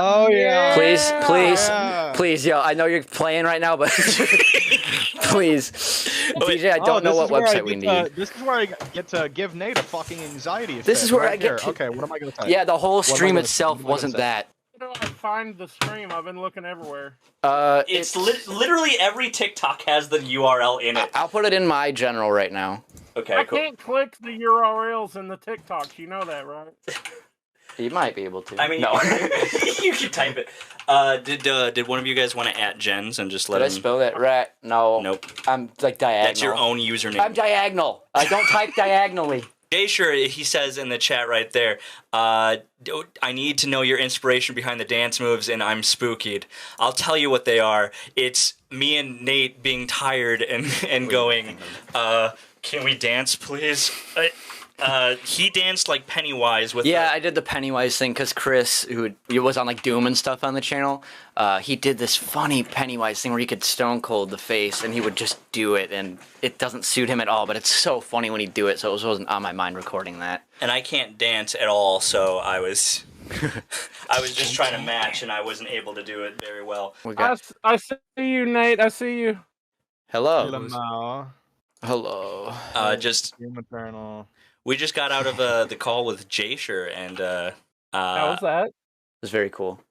Oh yeah. Please, yo. I know you're playing right now, but please, DJ. I don't know what website we need. This is where I get to give Nate a fucking anxiety. This is where I get to. Okay, what am I gonna say? Yeah, the whole stream itself wasn't that. How do I find the stream? I've been looking everywhere. It's literally every TikTok has the URL in it. I'll put it in my general right now. Okay, I cool. can't click the URLs in the TikToks. You know that, right? You might be able to. I mean, no. You can type it. Did one of you guys want to @ Jens and just let Did him... I spell that right? No. Nope. I'm like diagonal. That's your own username. I'm diagonal. I don't type diagonally. Jay Sure, he says in the chat right there, I need to know your inspiration behind the dance moves, and I'm spookied. I'll tell you what they are. It's me and Nate being tired and going, can we dance, please? He danced like Pennywise with I did the Pennywise thing because Chris, who was on like Doom and stuff on the channel, he did this funny Pennywise thing where he could stone cold the face and he would just do it, and it doesn't suit him at all, but it's so funny when he do it, so it wasn't on my mind recording that. And I can't dance at all, so I was just trying to match, and I wasn't able to do it very well. I see you, Nate. I see you. Hello. Hello. We just got out of the call with Jay Sure, and how was that? It was very cool.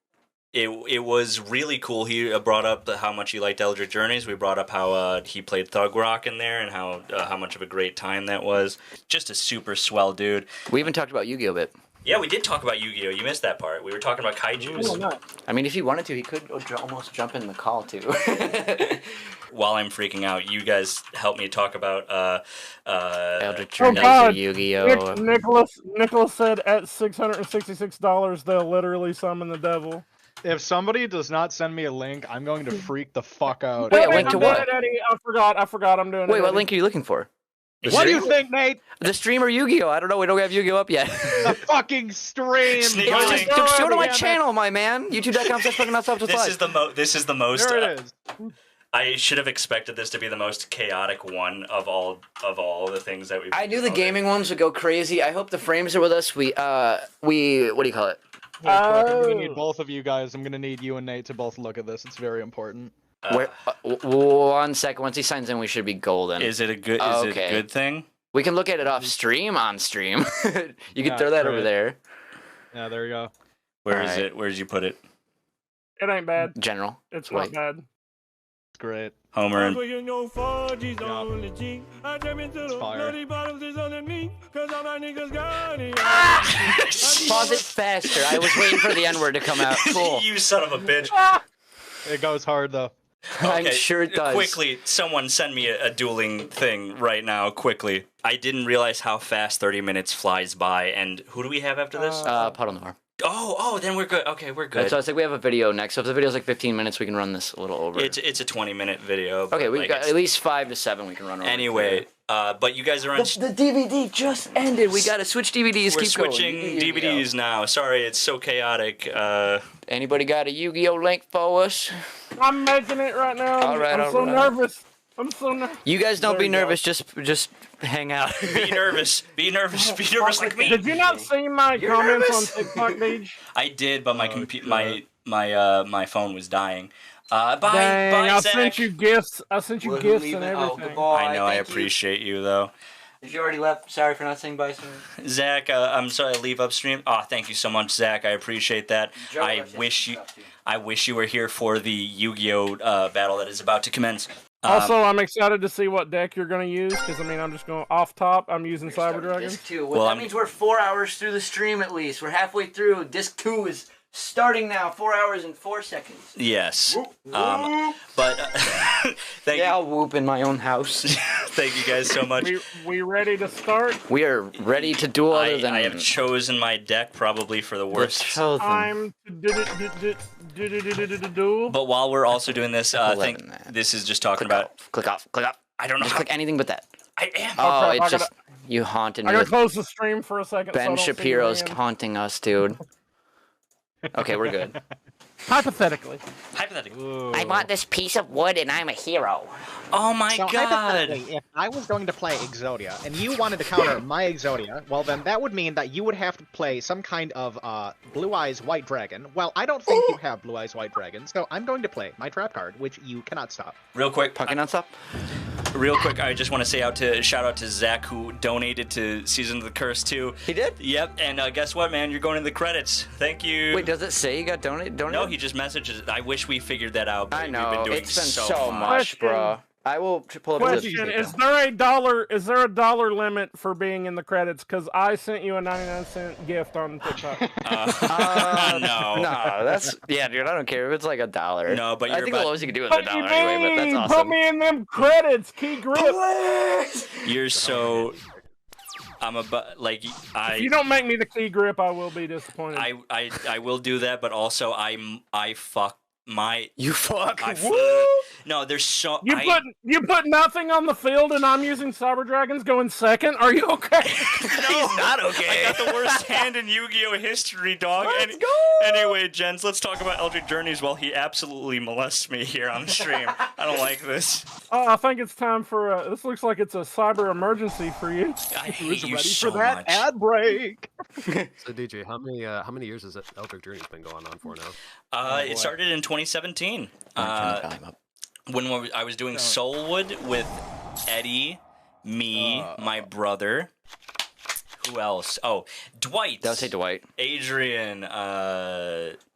It was really cool. He brought up how much he liked Eldric Journeys. We brought up how he played Thug Rock in there, and how much of a great time that was. Just a super swell dude. We even talked about Yu-Gi-Oh! A bit. Yeah, we did talk about Yu-Gi-Oh! You missed that part. We were talking about kaijus. No. I mean, if he wanted to, he could almost jump in the call, too. While I'm freaking out, you guys help me talk about Eldric Journeys or Yu-Gi-Oh! Nicholas said at $666, they'll literally summon the devil. If somebody does not send me a link, I'm going to freak the fuck out. Wait, a link to what? Eddie. I forgot I'm doing it. Wait, what link are you looking for? What do you think, Nate? The stream or Yu-Gi-Oh! I don't know. We don't have Yu-Gi-Oh! Up yet. The fucking stream. Just go to my channel, my man. YouTube.com/fucking This is the most. There it is. I should have expected this to be the most chaotic one of all the things that we. I knew the gaming ones would go crazy. I hope the frames are with us. We what do you call it? I'm gonna need both of you guys. I'm gonna need you and Nate to both look at this. It's very important. 1 second. Once he signs in, we should be golden. Is it a good thing? We can look at it off stream on stream. You can throw that over there. Yeah, there you go. Where is it? Where did you put it? It ain't bad. General. It's not bad. It's great. Homer and It's fire. Pause it faster. I was waiting for the N-word to come out. Cool. You son of a bitch. It goes hard though. I'm sure it does. Quickly, someone send me a dueling thing right now, quickly. I didn't realize how fast 30 minutes flies by, and who do we have after this? Puddle Noir. Oh, then we're good. Okay, we're good. So I was like, we have a video next. So if the video's like 15 minutes, we can run this a little over. It's a 20-minute video. Okay, we got at least 5 to 7 we can run over. Anyway, but you guys are on... The DVD just ended. We gotta switch DVDs. We're switching DVDs now. Sorry, it's so chaotic. Anybody got a Yu-Gi-Oh! Link for us? I'm making it right now. I'm so nervous. I'm so nervous. You guys don't be nervous. Just hang out. Be nervous. Be nervous. Be nervous like me. Did you not see my comments on TikTok page? I did, but my my phone was dying. Bye, I Zach. sent you gifts. I sent you gifts and everything. I know. I appreciate you though. If you already left, sorry for not saying bye soon. Zach, I'm sorry I leave upstream. Thank you so much, Zach. I appreciate that. I wish you were here for the Yu-Gi-Oh! Battle that is about to commence. Also, I'm excited to see what deck you're going to use, because, I mean, I'm just going off top. I'm using Cyber Dragon. Disc 2. Well, that means we're 4 hours through the stream, at least. We're halfway through. Disc 2 is starting now. 4 hours and 4 seconds. Yes. But thank you. I'll whoop in my own house. Thank you guys so much. We ready to start? We are ready to duel other than... I have chosen my deck probably for the worst. Time to duel. But while we're also doing this, I think this is just talking about... Click off. I don't know. Just click anything but that. I am. Oh, it's just... You haunted me. I gotta close the stream for a second. Ben Shapiro's haunting us, dude. Okay, we're good. Hypothetically. Ooh. I want this piece of wood and I'm a hero. Oh my So god! hypothetically, if I was going to play Exodia and you wanted to counter my Exodia, well then that would mean that you would have to play some kind of Blue Eyes White Dragon. Well, I don't think you have Blue Eyes White Dragon, so I'm going to play my trap card, which you cannot stop. Real quick, Pumpkin on top. Real quick, I just want to shout out to Zach who donated to Season of the Curse 2. He did? Yep, and guess what, man? You're going in the credits. Thank you. Wait, does it say you got donated? No, he just messages. I wish we figured that out. But I know. We've been doing It's been so much, bro. I will pull up Question: Is there a dollar limit for being in the credits? Because I sent you a 99-cent gift on TikTok. No. No, that's dude. I don't care if it's like $1. No, but I you're think the lowest you can do is What $1 do you anyway. But mean? that's Put awesome. me in them credits, key grip. You're so. I'm about like If you don't make me the key grip, I will be disappointed. I will do that, but also I fuck my. You fuck. No, there's so. You put nothing on the field, and I'm using Cyber Dragons going second. Are you okay? He's not okay. I got the worst hand in Yu-Gi-Oh history, dog. Let's go. Anyway, gents, let's talk about Eldric Journeys while he absolutely molests me here on the stream. I don't like this. I think it's time for this. Looks like it's a cyber emergency for you. I hate you Ready so for that much. ad break. So DJ, how many years has Eldric Journey's been going on for now? It started in 2017. Turn the volume up. When I was doing Soulwood with Eddie, me, my brother. Who else? Oh, Dwight. That would say Dwight. Adrian.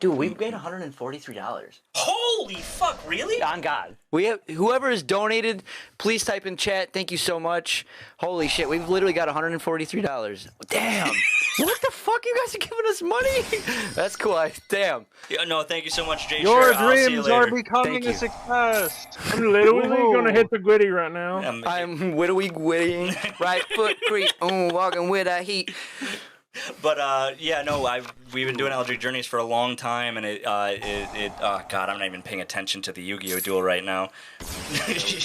Dude, we've made $143. Holy fuck! Really? On God. We have whoever has donated. Please type in chat. Thank you so much. Holy shit, we've literally got $143. Damn. What the fuck? You guys are giving us money? That's cool. Damn. Yeah, no, thank you so much, Jay. Your I'll see you dreams are later. becoming Thank a you. success. I'm literally gonna hit the Gwitty right now. I'm whittling. Right foot creep. Walking with a heat. But yeah, no, we've been doing Eldric Journeys for a long time, and oh god, I'm not even paying attention to the Yu-Gi-Oh duel right now.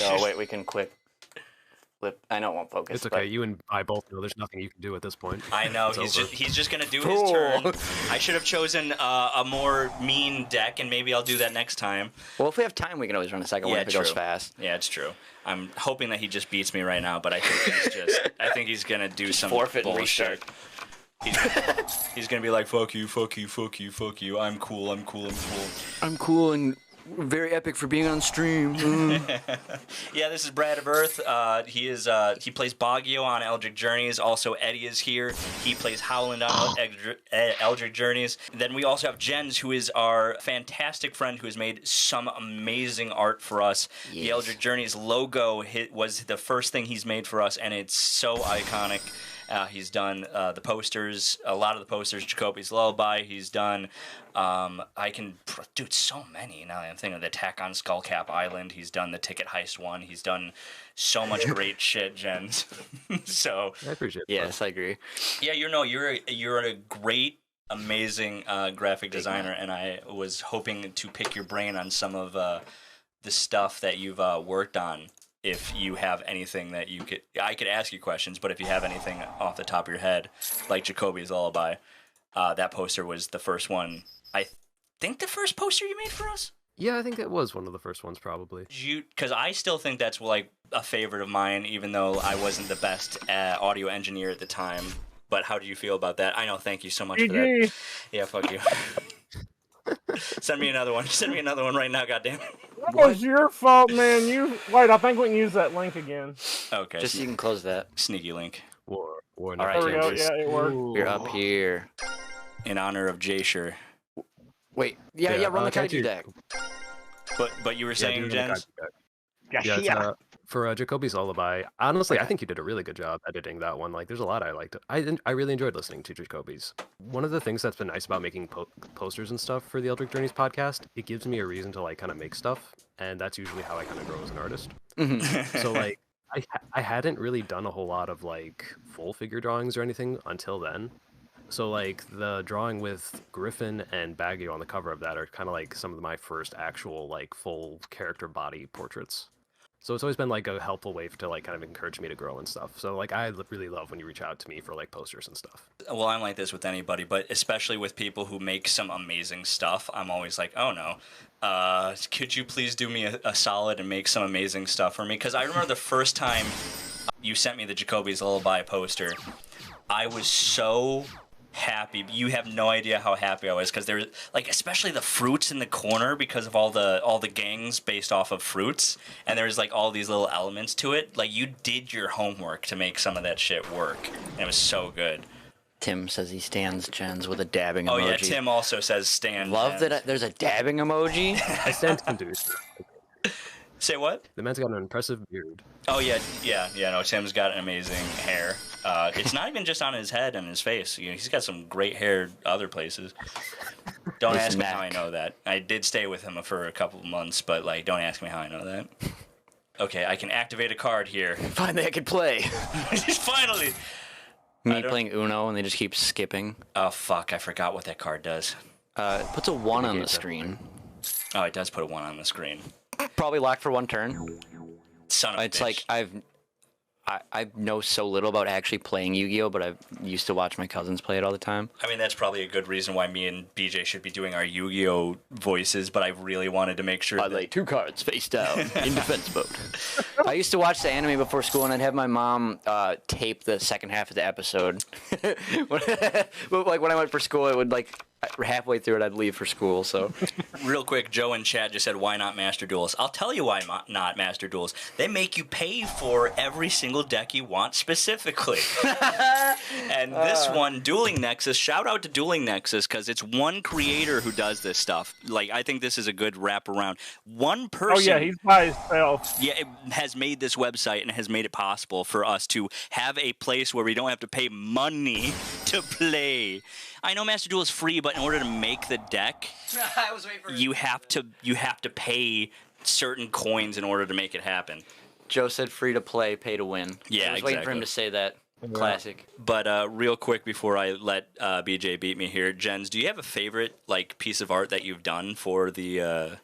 Oh wait, we can click. Flip. I know it won't focus. It's okay. You and I both know there's nothing you can do at this point. I know It's over. he's just gonna do his Cool. turn. I should have chosen a more mean deck, and maybe I'll do that next time. Well, if we have time, we can always run a second one if it goes true. fast. Yeah, it's true. I'm hoping that he just beats me right now, but I think I think he's gonna do some forfeit and bullshit. He's gonna be like, fuck you, fuck you, fuck you, fuck you. I'm cool, I'm cool, I'm cool. I'm cool and very epic for being on stream. Yeah, this is Brad of Earth. He plays Baguio on Eldric Journeys. Also, Eddie is here. He plays Howland on Eldric Journeys. Then we also have Jens, who is our fantastic friend who has made some amazing art for us. Yes. The Eldric Journeys logo was the first thing he's made for us, and it's so iconic. He's done the posters, a lot of the posters, Jacoby's Lullaby. He's done, dude, so many. Now that I'm thinking of the Attack on Skullcap Island. He's done the Ticket Heist one. He's done so much great shit, Jens. So I appreciate it. Yes, I agree. yeah, you're a great, amazing graphic designer, and I was hoping to pick your brain on some of the stuff that you've worked on. If you have anything that I could ask you questions, but if you have anything off the top of your head, like Jacoby's Lullaby, that poster was the first one. I think the first poster you made for us? Yeah, I think that was one of the first ones, probably. Because I still think that's like a favorite of mine, even though I wasn't the best audio engineer at the time. But how do you feel about that? I know, thank you so much for that. GG. Yeah, fuck you. Send me another one. Send me another one right now, goddamn. That was your fault, man. Wait. I think we can use that link again. Okay. Just so you can close that. Sneaky link. War All right, There we go. James. Yeah, it worked. You're up here. In honor of Jasher. Wait. Yeah. Run the Kaiju deck. But you were saying, Jens? Yeah, it's, for Jacoby's Lullaby, honestly, I think you did a really good job editing that one. Like, there's a lot I liked. I really enjoyed listening to Jacoby's. One of the things that's been nice about making posters and stuff for the Eldric Journeys podcast, it gives me a reason to, like, kind of make stuff, and that's usually how I kind of grow as an artist. So, like, I hadn't really done a whole lot of, like, full figure drawings or anything until then. So, like, the drawing with Griffin and Baguio on the cover of that are kind of like some of my first actual, like, full character body portraits. So it's always been like a helpful way to like kind of encourage me to grow and stuff. So like I really love when you reach out to me for like posters and stuff. Well, I'm like this with anybody, but especially with people who make some amazing stuff. I'm always like, oh no, could you please do me a solid and make some amazing stuff for me? Because I remember the first time you sent me the Jacoby's Lullaby poster, I was so happy. You have no idea how happy I was, because there, like, especially the fruits in the corner, because of all the gangs based off of fruits, and there's like all these little elements to it. Like, you did your homework to make some of that shit work, and it was so good. Tim says he stands Jens with a dabbing emoji. Oh yeah, Tim also says stand. Love Jens. that there's a dabbing emoji. I stand Tim dude. Say what? The man's got an impressive beard. Oh yeah. No, Tim's got an amazing hair. It's not even just on his head and his face. You know, he's got some great hair other places. Don't His ask me how I neck. know that. I did stay with him for a couple of months, but like, don't ask me how I know that. Okay, I can activate a card here. Finally, I could play. Finally. Me playing Uno and they just keep skipping. Oh fuck! I forgot what that card does. It puts a 1 on the screen. Oh, it does put a 1 on the screen. Probably locked for 1 turn. Son of a It's bitch. like I know so little about actually playing Yu-Gi-Oh, but I used to watch my cousins play it all the time. I mean, that's probably a good reason why me and BJ should be doing our Yu-Gi-Oh voices, but I really wanted to make sure I lay 2 cards face down in defense mode. I used to watch the anime before school, and I'd have my mom tape the second half of the episode. Like when I went for school, it would like halfway through it, I'd leave for school. So Real quick, Joe in chat just said, why not Master Duels? I'll tell you why not Master Duels. They make you pay for every single deck you want specifically. And this one, Dueling Nexus, shout out to Dueling Nexus, because it's one creator who does this stuff. Like, I think this is a good wraparound. One person... Oh yeah, he's by himself. Yeah, it has made this website and has made it possible for us to have a place where we don't have to pay money to play. I know Master Duel is free, but in order to make the deck, I was waiting for you have to pay certain coins in order to make it happen. Joe said free to play, pay to win. Yeah, I was waiting for him exactly. to say that. Classic. But real quick before I let BJ beat me here, Jens, do you have a favorite like piece of art that you've done for the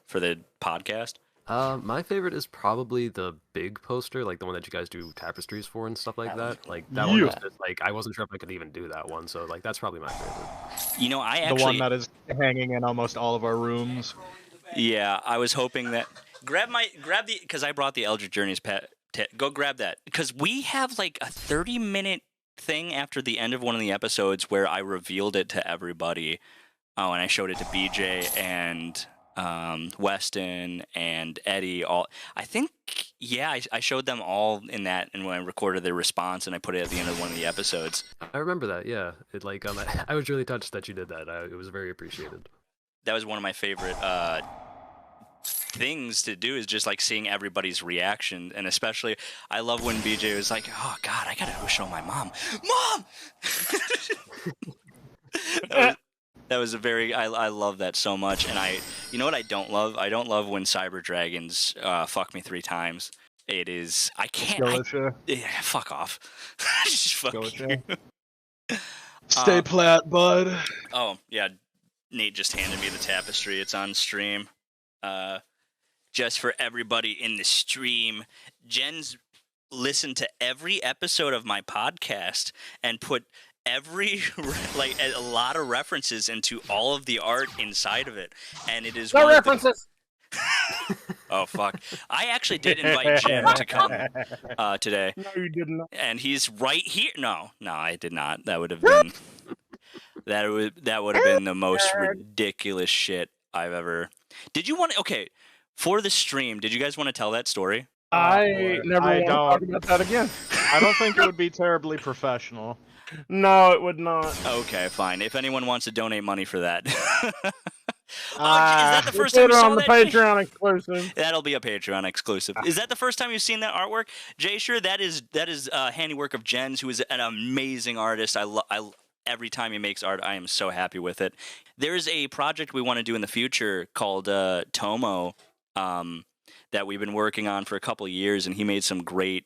podcast? My favorite is probably the big poster, like the one that you guys do tapestries for and stuff like that. Like that one was just like I wasn't sure if I could even do that one, so like that's probably my favorite. You know, I The actually one that is hanging in almost all of our rooms. Yeah, I was hoping that grab the because I brought the Eldric Journeys pet. Go grab that because we have like a 30-minute thing after the end of one of the episodes where I revealed it to everybody. Oh, and I showed it to BJ and Weston and Eddie. All I think, yeah, I showed them all in that, and when I recorded their response, and I put it at the end of one of the episodes. I remember that. Yeah, it like I was really touched that you did that. It was very appreciated. That was one of my favorite things to do is just like seeing everybody's reaction, and especially I love when BJ was like, "Oh God, I gotta go show my mom." Mom. That was a very I love that so much, and you know what I don't love? I don't love when Cyber Dragons fuck me 3 times. It is I can't. Yeah, fuck off. Just fuck you. Stay plat, bud. Oh yeah, Nate just handed me the tapestry. It's on stream. Just for everybody in the stream, Jen's listened to every episode of my podcast and put like a lot of references into all of the art inside of it, and it is No one references. Oh fuck! I actually did invite Jen to come today, No, you did not. and he's right here. No, I did not. That would have been that would have been the most ridiculous shit I've ever. Did you want to? Okay, for the stream, did you guys want to tell that story? I never I want to talk about that again. I don't think it would be terribly professional. No, it would not. Okay, fine. If anyone wants to donate money for that. Is that the We'll first time put you it saw on the that? Patreon exclusive. That'll be a Patreon exclusive. Is that the first time you've seen that artwork? Jay, sure, that is handiwork of Jen's, who is an amazing artist. Every time he makes art, I am so happy with it. There's a project we want to do in the future called Tomo that we've been working on for a couple of years, and he made some great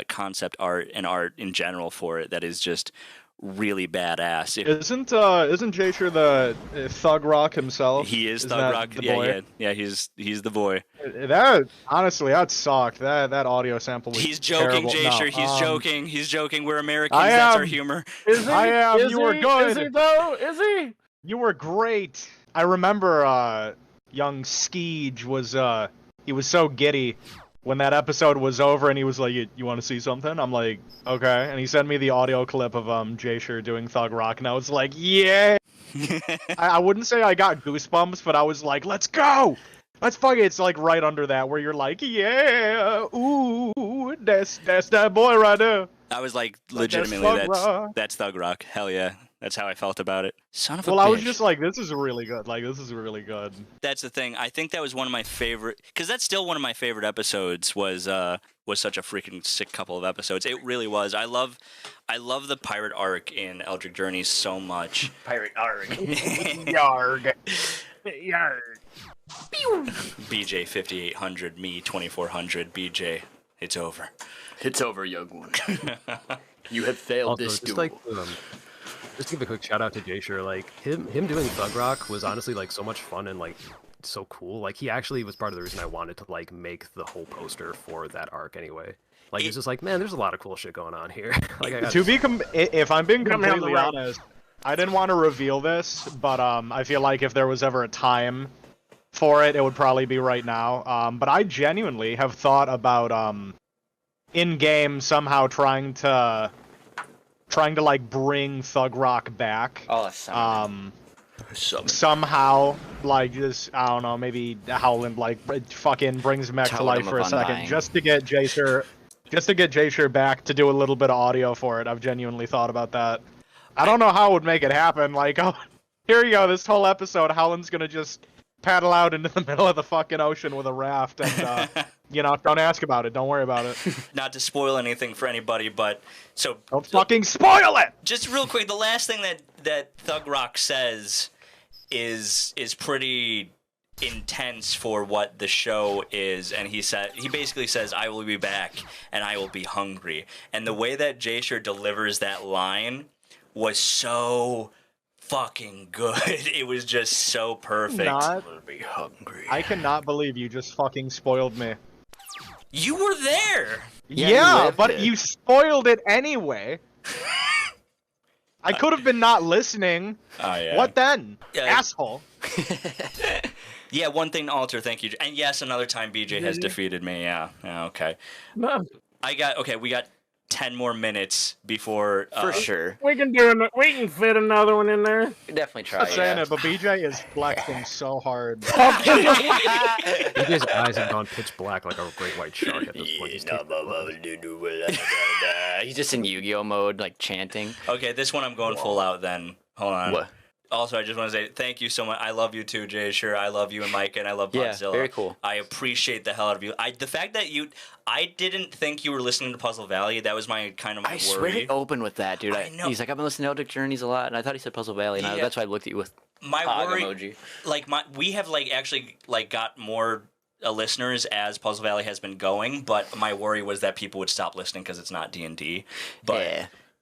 concept art and art in general for it that is just really badass. Isn't Jasher the Thug Rock himself? He is Isn't Thug that Rock. the Yeah, boy? yeah. He's the boy. That honestly, that sucked. That audio sample was He's joking, terrible. Jasher. No, He's joking. He's joking. We're Americans. I That's our am. humor. Is he? I am. Is You were he? good. Is he though? Is he? You were great. I remember young Skeege was he was so giddy when that episode was over, and he was like, "You want to see something?" I'm like, "Okay." And he sent me the audio clip of Jasher doing Thug Rock, and I was like, "Yeah." I wouldn't say I got goosebumps, but I was like, "Let's go! Let's fuck it!" It's like right under that where you're like, "Yeah, ooh, that's that boy right there." I was like, Like, legitimately, that's Thug Rock. that's Thug Rock. Hell yeah. That's how I felt about it. Son of a Well, bitch. I was just like, "This is really good. Like, this is really good." That's the thing. I think that was one of my favorite, because that's still one of my favorite episodes. Was such a freaking sick couple of episodes. It really was. I love the pirate arc in Eldric Journey so much. Pirate arg. Yarg. Yarg. BJ 5800, me 2400. BJ, it's over. It's over, young one. You have failed Also, this just duel. like just to give a quick shout out to Jasher, like him doing Thug Rock was honestly like so much fun and like so cool. Like he actually was part of the reason I wanted to like make the whole poster for that arc anyway. Like it's just like, man, there's a lot of cool shit going on here. Like If I'm being Come here, completely Lorraine. honest, I didn't want to reveal this, but I feel like if there was ever a time for it, it would probably be right now. But I genuinely have thought about in game somehow trying to like bring Thug Rock back. Oh, that's Somehow, like just I don't know, maybe Howland like fucking brings him back to Totem life of for a second, Undying. just to get Jasher back to do a little bit of audio for it. I've genuinely thought about that. I don't know how it would make it happen. Like, oh, here you go. This whole episode, Howland's gonna just paddle out into the middle of the fucking ocean with a raft, and don't ask about it. Don't worry about it. Not to spoil anything for anybody, but so Don't fucking spoil it. just real quick, the last thing that Thug Rock says is pretty intense for what the show is, and he basically says, "I will be back and I will be hungry." And the way that Jasher delivers that line was so fucking good. It was just so perfect. Not, be hungry. I cannot believe you just fucking spoiled me. You were there. Yeah, you Yeah, lived but it. you spoiled it anyway. I could have been not listening. Oh yeah. What then, Yeah. asshole? Yeah, one thing to alter. Thank you. And yes, another time BJ has defeated me. Yeah. Okay. No, We got 10 more minutes before. For sure. we can we can fit another one in there. Definitely try. I'm not saying Yeah. it, but BJ is flexing so hard. BJ's eyes have gone pitch black like a great white shark at this point. He's He's just in Yu-Gi-Oh mode, like chanting. Okay, this one I'm going full out then. Hold on. What? Also, I just want to say thank you so much. I love you too, Jay. Sure, I love you and Mike, and I love Yeah, Godzilla. very cool. I appreciate the hell out of you. The fact that I didn't think you were listening to Puzzle Valley. That was my kind of my I worry. swear he opened with that, dude. I know. He's like, I've been listening to Eldric Journeys a lot, and I thought he said Puzzle Valley, and Yeah. that's why I looked at you with My hog worry, emoji. like we have actually got more listeners as Puzzle Valley has been going, but my worry was that people would stop listening because it's not D&D. But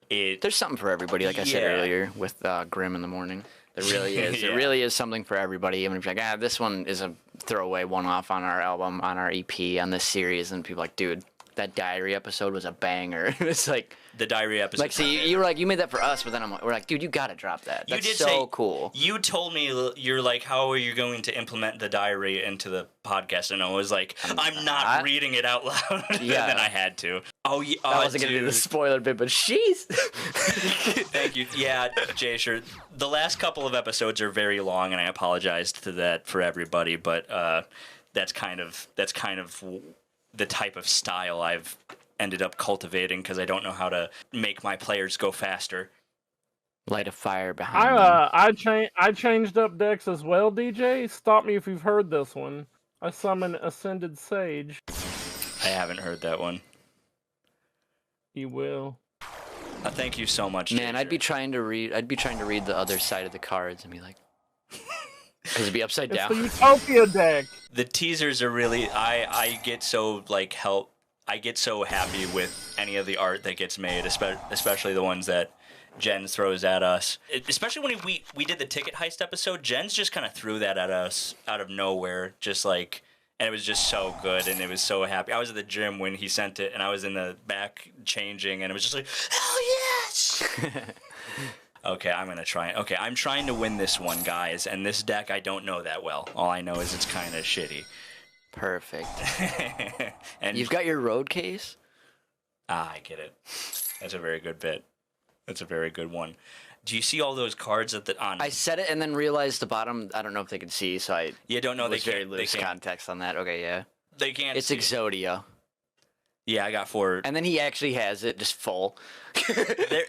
Yeah. There's something for everybody, like I said Yeah. earlier, with Grim in the morning. There really is. Yeah. It really is something for everybody. Even if you're like, this one is a throwaway one-off on our album, on our EP, on this series, and people are like, dude, that diary episode was a banger. It's like the diary episode. like, see, you were like, you made that for us, but then we're like, dude, you gotta drop that. You That's did so say- cool. You told me, you're like, how are you going to implement the diary into the podcast? And I was like, I'm not not. reading it out loud. Yeah. And then I had to. Oh, yeah. I wasn't gonna do the spoiler bit, but she's. Thank you. Yeah, Jay, sure. The last couple of episodes are very long, and I apologize to that for everybody, but that's kind of the type of style I've ended up cultivating because I don't know how to make my players go faster. Light a fire behind them. I changed up decks as well, DJ. Stop me if you've heard this one. I summon Ascended Sage. I haven't heard that one. You will. Thank you so much. Man, Jay, I'd be trying to read the other side of the cards and be like, because it'd be upside It's down. the Utopia deck. The teasers are really I get so like I get so happy with any of the art that gets made, especially the ones that Jen throws at us. Especially when we did the ticket heist episode, Jen's just kind of threw that at us out of nowhere, just like, and it was just so good, and it was so happy. I was at the gym when he sent it, and I was in the back changing, and it was just like, hell yes! Okay, I'm gonna try. Okay, I'm trying to win this one, guys, and this deck I don't know that well. All I know is it's kind of shitty. Perfect. And You've got your road case? I get it. That's a very good bit. That's a very good one. Do you see all those cards at the on? I said it and then realized the bottom. I don't know if they could see, so I. Yeah, don't know. They was very can't. loose They can't. context on that. Okay, yeah. They can't. It's see it. Exodia. Yeah, I got 4. And then he actually has it just full.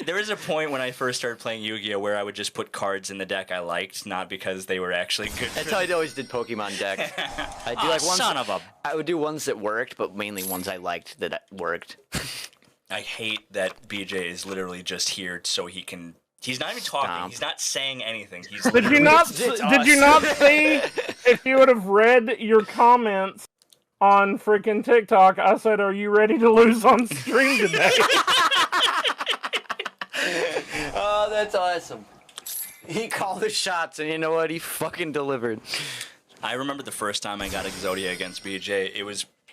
There was a point when I first started playing Yu-Gi-Oh where I would just put cards in the deck I liked, not because they were actually good. That's how I always did Pokemon deck. I do like ones. Son of a. I would do ones that worked, but mainly ones I liked that worked. I hate that BJ is literally just here so he can. He's not even talking. Stomp. He's not saying anything. He's. Did you not? It's Did you not see? If you would have read your comments on freaking TikTok, I said, "Are you ready to lose on stream today?" Oh, that's awesome. He called the shots, and you know what? He fucking delivered. I remember the first time I got Exodia against BJ.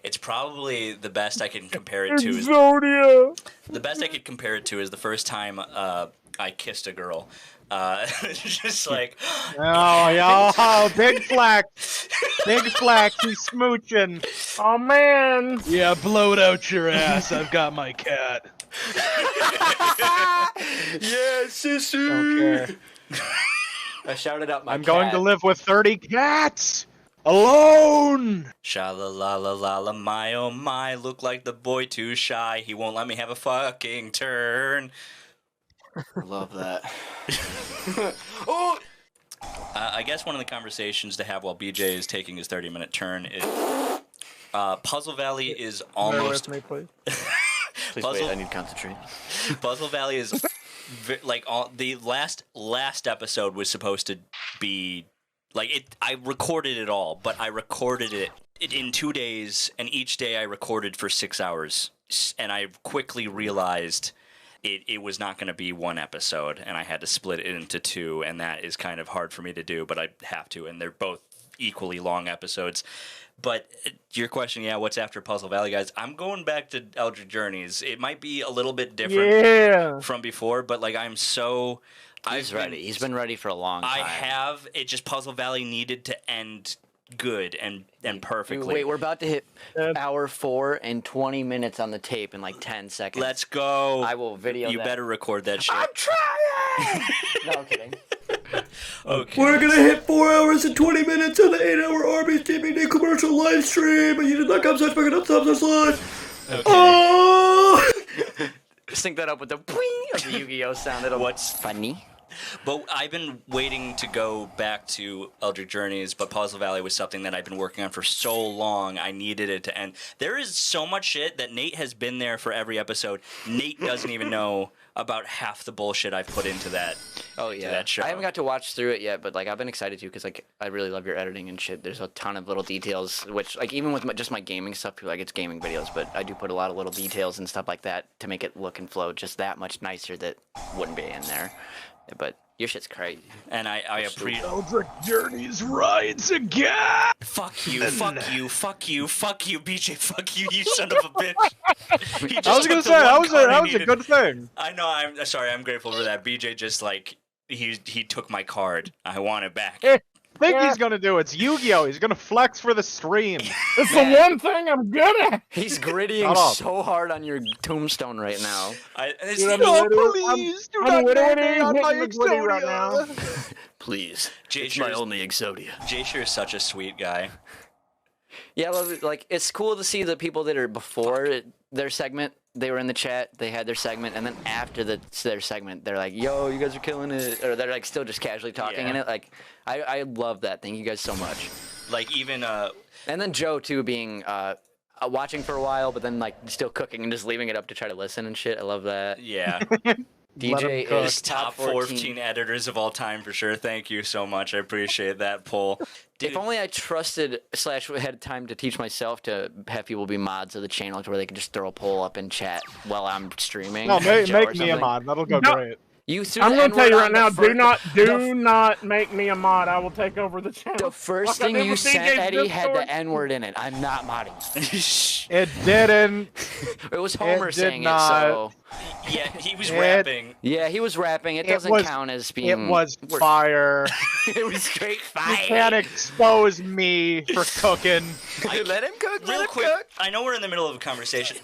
It's probably the best I can compare it to. Exodia. The best I could compare it to is the first time I kissed a girl. Just like, Oh, big flex. Big flex, he's smooching. Oh man. Yeah, blow it out your ass. I've got my cat. Yes, sister. Okay. I shouted out my I'm going cat. to live with 30 cats. Alone. sha la la la la la my oh my, look like the boy too shy. He won't let me have a fucking turn. Love that. Oh. I guess one of the conversations to have while BJ is taking his 30-minute turn is Puzzle Valley is almost. Bear with me, please. Please Puzzle- wait, I need to concentrate. Puzzle Valley is like all the last episode was supposed to be like it. I recorded it all, but I recorded it in 2 days, and each day I recorded for 6 hours, and I quickly realized it was not going to be one episode, and I had to split it into 2, and that is kind of hard for me to do, but I have to, and they're both equally long episodes. But your question, yeah, what's after Puzzle Valley, guys? I'm going back to Eldric Journeys. It might be a little bit different from before, but like He's ready. He's been ready for a long time. I have. It just Puzzle Valley needed to end good and perfectly. Wait, we're about to hit hour 4 and 20 minutes on the tape in like 10 seconds. Let's go. I will video You that. better record that shit. I'm trying! No, I'm kidding. Okay. We're gonna hit 4 hours and 20 minutes on the 8-hour Arby's TBD commercial live stream, and you did not come such fucking up subs live. Okay. Oh! Sync that up with the pwing of the Yu-Gi-Oh sound. It'll What's funny? But I've been waiting to go back to Eldric Journeys, but Puzzle Valley was something that I've been working on for so long. I needed it to end. There is so much shit that Nate has been there for every episode. Nate doesn't even know about half the bullshit I've put into that. Oh yeah, that show. I haven't got to watch through it yet, but like I've been excited to because like I really love your editing and shit. There's a ton of little details, which like even with just my gaming stuff, people like it's gaming videos, but I do put a lot of little details and stuff like that to make it look and flow just that much nicer that wouldn't be in there. But your shit's crazy. And I appreciate. Eldric Journeys rides again. Fuck you, fuck you, fuck you, fuck you, BJ, fuck you, you son of a bitch. He just I was took gonna the say that one was card I a needed. good thing. I know. I'm sorry. I'm grateful for that. BJ just like he took my card. I want it back. I think he's gonna do it's Yu-Gi-Oh! He's gonna flex for the stream. It's the one thing I'm good at. He's grittying Shut up. so hard on your tombstone right now. It's Dude, No, I'm please do I'm not literally name me on my hitting the gritty right now. Exodia. Please, Jay it's my Shear's- only Exodia. Jay Shear is such a sweet guy. Yeah, I love it. Like it's cool to see the people that are before their segment. They were in the chat. They had their segment, and then after their segment, they're like, "Yo, you guys are killing it," or they're like still just casually talking in Yeah. it. Like, I love that. Thank you guys so much. Like even And then Joe too being watching for a while, but then like still cooking and just leaving it up to try to listen and shit. I love that. yeah. DJ cook. is Top 14 editors of all time for sure. Thank you so much. I appreciate that poll. Dude, If only I trusted / had time to teach myself to have people be mods of the channel to where they could just throw a poll up in chat while I'm streaming. No, Joe make or me a something. mod. That'll go No. great. You threw I'm the gonna tell you N-word right on the now. fir- Do not make me a mod. I will take over the channel. The first Like I thing did you with sent, DJ's Eddie, had Discord. the N-word in it. I'm not modding. It didn't. It was Homer It did saying not. it, so... yeah, he was It- rapping. Yeah, he was rapping. It It doesn't was- count as being... It was We're- fire. It was straight You fire. can't expose me for cooking. Let him cook, Real quick, I know we're in the middle of a conversation.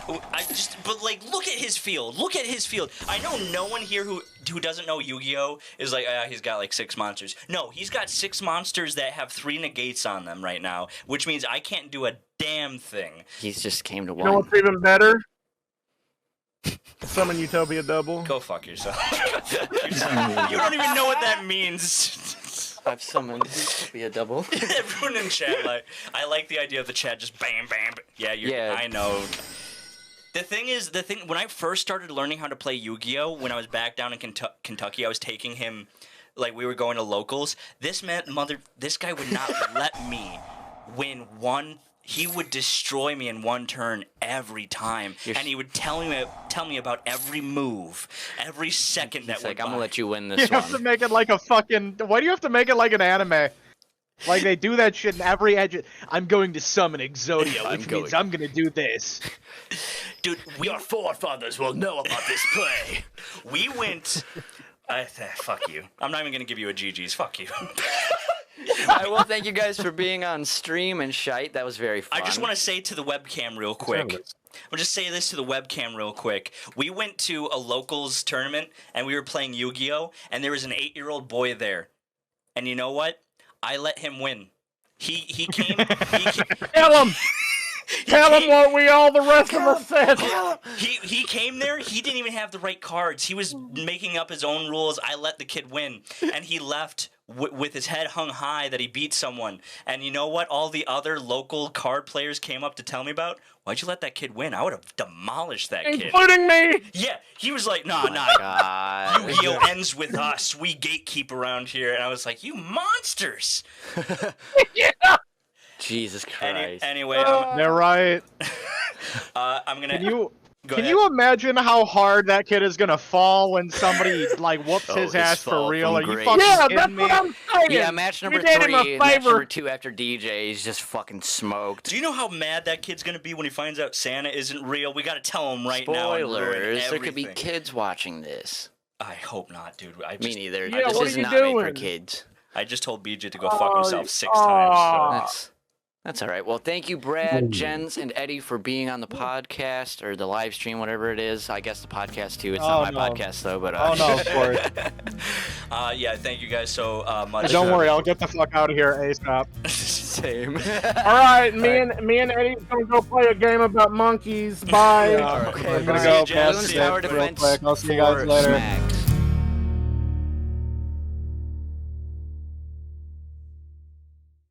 But like, look at his field. Look at his field. I know no one here who doesn't know Yu-Gi-Oh is like, he's got like 6 monsters. No, he's got 6 monsters that have 3 negates on them right now, which means I can't do a damn thing. He's just came to You know one. what's even better? Summon Utopia double. Go fuck yourself. You don't even know what that means. I've summoned to be a double. Everyone in chat, like, I like the idea of the chat just bam, bam. Yeah, Yeah. I know. The thing when I first started learning how to play Yu-Gi-Oh, when I was back down in Kentucky, I was taking him, like, we were going to locals. This guy would not let me win one. He would destroy me in one turn every time, and he would tell me about every move, every second that He's went like, I'm by. gonna let you win You this have to one. make it like a fucking. Why do you have to make it like an anime? Like they do that shit in every edge. I'm going to summon Exodia, which means I'm gonna do this. Dude, Your forefathers will know about this play. we went. Fuck you. I'm not even gonna give you a GG's. Fuck you. I will thank you guys for being on stream and shite. That was very fun. I just want to say to the webcam real quick. I'll just say this to the webcam real quick. We went to a locals tournament and we were playing Yu-Gi-Oh, and there was an 8-year-old boy there. And you know what? I let him win. He came. Tell him. Tell him what we all the rest of us said. He came there. He didn't even have the right cards. He was making up his own rules. I let the kid win, and he left with his head hung high that he beat someone. And you know what? All the other local card players came up to tell me about. Why'd you let that kid win? I would have demolished that kid. Including me. Yeah, he was like, nah. God. Yu-Gi-Oh ends with us. We gatekeep around here. And I was like, you monsters. Jesus Christ. Anyway, They're right. I'm gonna. Can you imagine how hard that kid is gonna fall when somebody like whoops his his ass for fall real? from Are you grace. fucking Yeah, kidding that's me? what I'm saying. Yeah, match number We did him a 3, match favor. number 2 after DJ, he's just fucking smoked. Do you know how mad that kid's gonna be when he finds out Santa isn't real? We gotta tell him right now. and ruin Spoilers, there could be everything. kids watching this. I hope not, dude. Me neither. Yeah, this what is are you not made for doing? kids. I just told BJ to go fuck himself 6 times. So. That's all right. Well, thank you, Brad, Jens, and Eddie for being on the podcast or the live stream, whatever it is. I guess the podcast too. It's not my podcast though, but Oh no, of course. Yeah, thank you guys so much. Don't worry, I'll get the fuck out of here ASAP. Same. All right, me and Eddie's gonna go play a game about monkeys. Bye. Yeah, Okay, I'm gonna bye. go See you, past Jens. it Tower real defense quick. I'll see you guys for later. Smack.